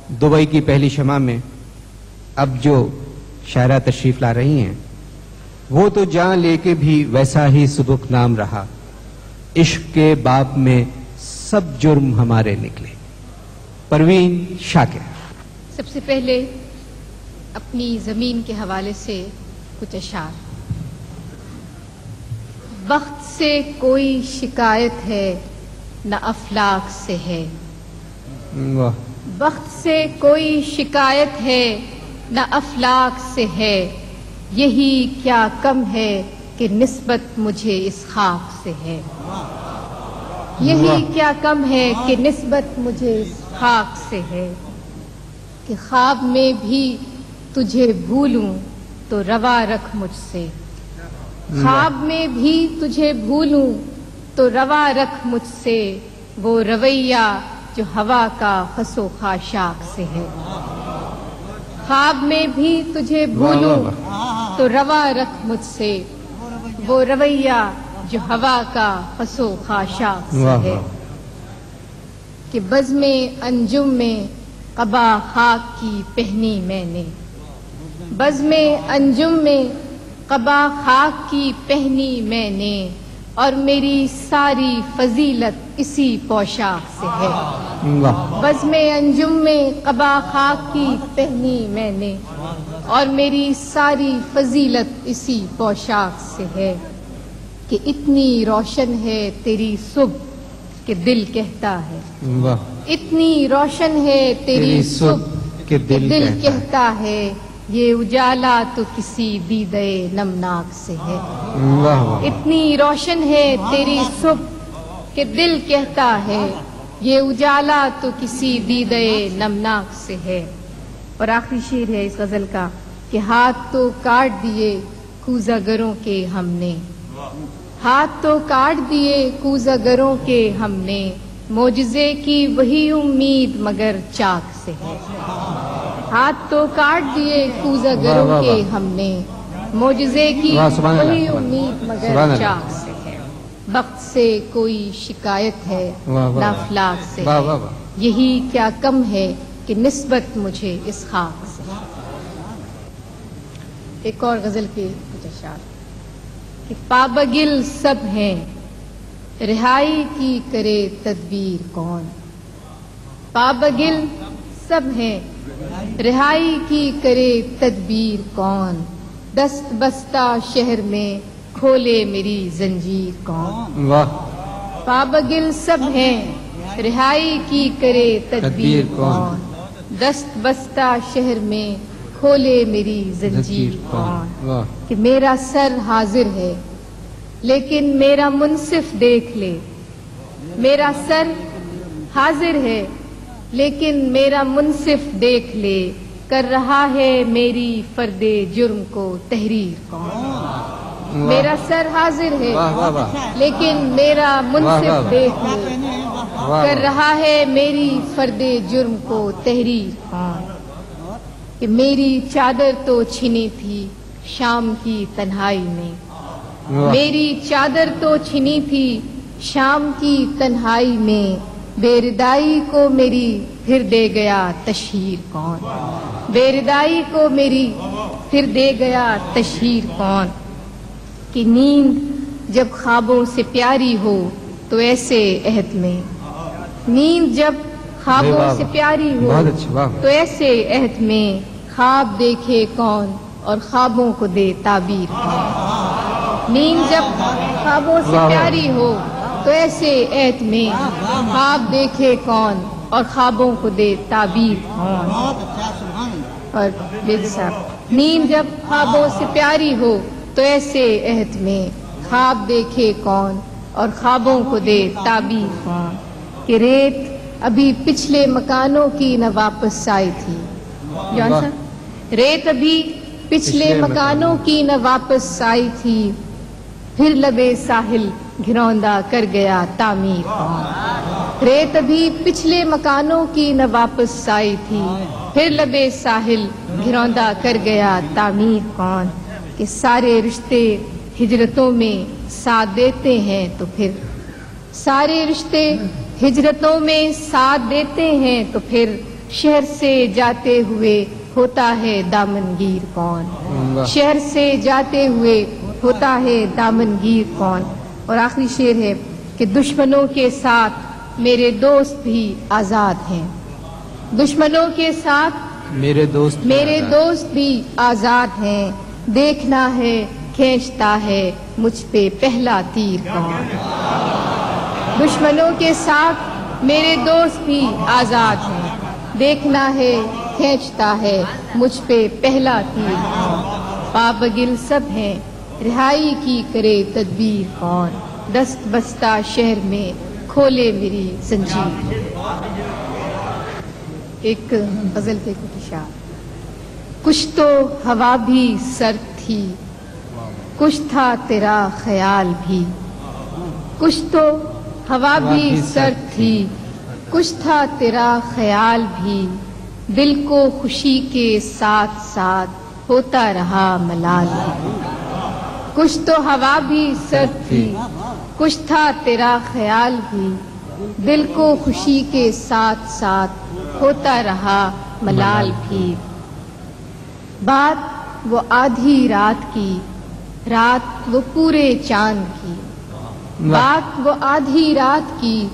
Dubai کی پہلی شمع میں اب جو شاعرہ تشریف لا رہی ہیں وہ تو جان لے کے بھی ویسا ہی سبک نام رہا، عشق کے باب میں سب جرم ہمارے نکلے۔ پروین شاکر۔ سب سے پہلے اپنی زمین کے حوالے سے کچھ اشعار۔ بخت سے کوئی شکایت ہے نہ افلاک سے ہے، بخت سے کوئی شکایت ہے نہ افلاک سے ہے، یہی کیا کم ہے کہ نسبت مجھے اس خاک سے ہے، یہی کیا کم ہے کہ نسبت مجھے اس خاک سے ہے، کہ خواب میں بھی تجھے بھولوں تو روا رکھ مجھ سے، خواب میں بھی تجھے بھولوں تو روا رکھ مجھ سے، وہ رویہ جو ہوا کا خس و خاشاک سے ہے، خواب میں بھی تجھے بھولوں تو روا رکھ مجھ سے، وہ رویہ جو ہوا کا خس و خاشاک سے ہے، کہ بزم انجم میں قبا خاک کی پہنی میں نے، بزم انجم میں قبا خاک کی پہنی میں نے، اور میری ساری فضیلت اسی پوشاک سے ہے، بزم انجم میں قبا خاک کی پہنی میں نے، اور میری ساری فضیلت اسی پوشاک سے ہے، کہ اتنی روشن ہے تیری صبح کہ دل کہتا ہے، اتنی روشن ہے تیری صبح کہ دل کہتا ہے، یہ اجالا تو کسی دیدے نمناک سے ہے، اتنی روشن ہے تیری صبح کہ دل کہتا ہے، یہ اجالا تو کسی دیدے نمناک سے ہے۔ اور آخری شعر ہے اس غزل کا، کہ ہاتھ تو کاٹ دیے کوزہ گروں کے ہم نے، ہاتھ تو کاٹ دیے کوزہ گروں کے ہم نے، معجزے کی وہی امید مگر چاک سے ہے، ہاتھ تو کاٹ دیے کوزہ گروں کے ہم نے، معجزے کی وہی امید مگر چاک سے ہے، وقت سے کوئی شکایت ہے نہ افلاک سے ہے، یہی کیا کم ہے کہ نسبت مجھے اس خاک سے ہے۔ ایک اور غزل کے کچھ اشعار، کہ پابگل سب ہیں رہائی کی کرے تدبیر کون، پابگل سب ہیں رہائی کی کرے تدبیر کون، دست بستہ شہر میں کھولے میری زنجیر کون، پابگل سب ہیں رہائی کی کرے تدبیر کون، دست بستہ شہر میں کھولے میری زنجیر کون، کہ میرا سر حاضر ہے لیکن میرا منصف دیکھ لے، میرا سر حاضر ہے لیکن میرا منصف دیکھ لے، کر رہا ہے میری فرد جرم کو تحریر کون، میرا سر حاضر ہے لیکن میرا منصف دیکھ لے، کر رہا ہے میری فرد جرم کو تحریر کون، کہ میری چادر تو چھنی تھی شام کی تنہائی میں، میری چادر تو چھنی تھی شام کی تنہائی میں، بے ردائی کو میری پھر دے گیا تشہیر کون، بے ردائی کو میری پھر دے گیا تشہیر کون، کہ نیند جب خوابوں سے پیاری ہو تو ایسے عہد میں، نیند جب خوابوں سے پیاری ہو تو ایسے عہد میں، خواب دیکھے کون اور خوابوں کو دے تعبیر کون، نیند جب خوابوں سے پیاری ہو تو ایسے عہد میں، خواب دیکھے کون اور خوابوں کو دے تعبیر کون، اور نیند جب خوابوں سے پیاری ہو تو ایسے عہد میں، خواب دیکھے کون اور خوابوں کو دے تعبیر کون، کہ ریت ابھی پچھلے مکانوں کی نہ واپس آئی تھی، جان صاحب، ریت ابھی پچھلے مکانوں کی نہ واپس آئی تھی، پھر لبے ساحل گھروندہ کر گیا تعمیر کون، ریت ابھی پچھلے مکانوں کی نہ واپس آئی تھی، پھر لبے ساحل گھروندہ کر گیا تعمیر کون، کہ سارے رشتے ہجرتوں میں ساتھ دیتے ہیں تو پھر، سارے رشتے ہجرتوں میں ساتھ دیتے ہیں تو پھر، شہر سے جاتے ہوئے ہوتا ہے دامنگیر کون؟ شہر سے جاتے ہوئے ہوتا ہے دامنگیر کون؟ اور آخری شعر ہے کہ دشمنوں کے ساتھ میرے دوست بھی آزاد ہیں، دشمنوں کے ساتھ میرے دوست بھی آزاد ہیں، دیکھنا ہے کھینچتا ہے مجھ پہ پہلا تیر کون؟ دشمنوں کے ساتھ میرے دوست بھی آزاد ہیں، دیکھنا ہے کھینچتا ہے مجھ پہ پہلا تیر کون؟ پابگل سب ہیں رہائی کی کرے تدبیر کون؟ دست بستہ شہر میں کھولے میری زنجیر۔ ایک غزل کے کچھ اشعار۔ کچھ تو ہوا بھی سرد تھی، کچھ تھا تیرا خیال بھی، کچھ تو ہوا بھی سرد تھی، کچھ تھا تیرا خیال بھی، دل کو خوشی کے ساتھ ساتھ ہوتا رہا ملال بھی۔ کچھ تو ہوا بھی سرد تھی، کچھ تھا تیرا خیال بھی، دل کو خوشی کے ساتھ ساتھ ہوتا رہا ملال بھی۔ بات وہ آدھی رات کی، رات وہ پورے چاند کی، بات وہ آدھی رات کی،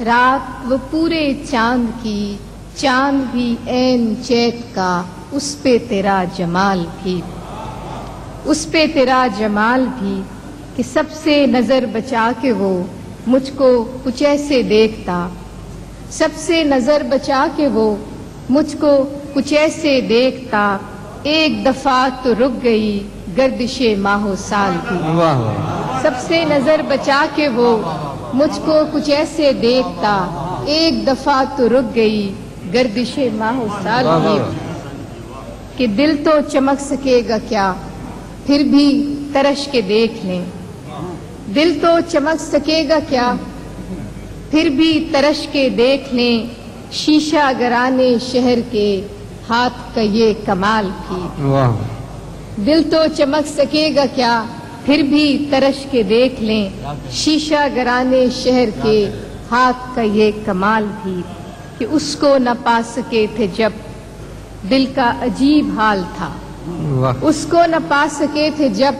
رات وہ پورے چاند کی، چاند بھی عین چیت کا، اس پہ تیرا جمال بھی، اس پہ تیرا جمال بھی، کہ سب سے نظر بچا کے وہ مجھ کو کچھ ایسے دیکھتا، سب سے نظر بچا کے وہ مجھ کو کچھ ایسے دیکھتا، ایک دفعہ تو رک گئی گردش ماہ و سال بھی۔ سب سے نظر بچا کے وہ مجھ کو کچھ ایسے دیکھتا، ایک دفعہ تو رک گئی گردش ماہ و سال بھی۔ کہ دل تو چمک سکے گا کیا پھر بھی ترش کے دیکھ لیں، دل تو چمک سکے گا کیا پھر بھی ترش کے دیکھ لیں، شیشہ گرانے شہر کے ہاتھ کا یہ کمال بھی۔ دل تو چمک سکے گا کیا پھر بھی ترش کے دیکھ لیں، شیشہ گرانے شہر کے ہاتھ کا یہ کمال بھی، کہ اس کو نہ پا سکے تھے جب دل کا عجیب حال تھا، اس کو نہ پا سکے تھے جب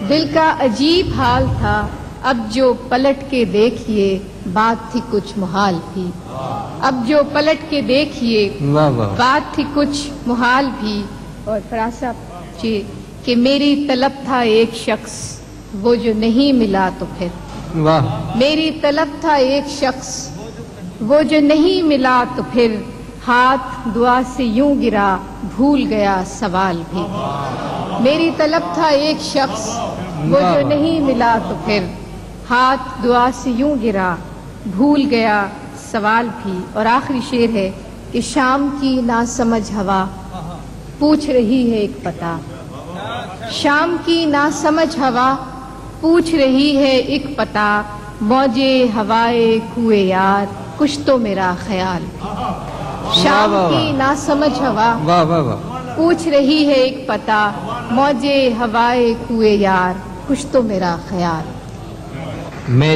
دل کا عجیب حال تھا، اب جو پلٹ کے دیکھیے بات تھی کچھ محال بھی، اب جو پلٹ کے دیکھیے بات تھی کچھ محال بھی۔ اور فراسہ کہ میری طلب تھا ایک شخص وہ جو نہیں ملا تو پھر، میری طلب تھا ایک شخص وہ جو نہیں ملا تو پھر، ہاتھ دعا سے یوں گرا بھول گیا سوال بھی۔ میری طلب تھا ایک شخص وہ جو نہیں ملا تو پھر، ہاتھ دعا سے یوں گرا بھول گیا سوال بھی۔ اور آخری شعر ہے کہ شام کی ناسمجھ ہوا پوچھ رہی ہے ایک پتہ، شام کی ناسمجھ ہوا پوچھ رہی ہے ایک پتہ، موجے ہوائے کوئے یار کچھ تو میرا خیال بھی۔ شام کی ناسمجھ ہوا پوچھ رہی ہے ایک پتہ، موجے ہوائے کوئے یار کچھ تو میرا خیال۔ میں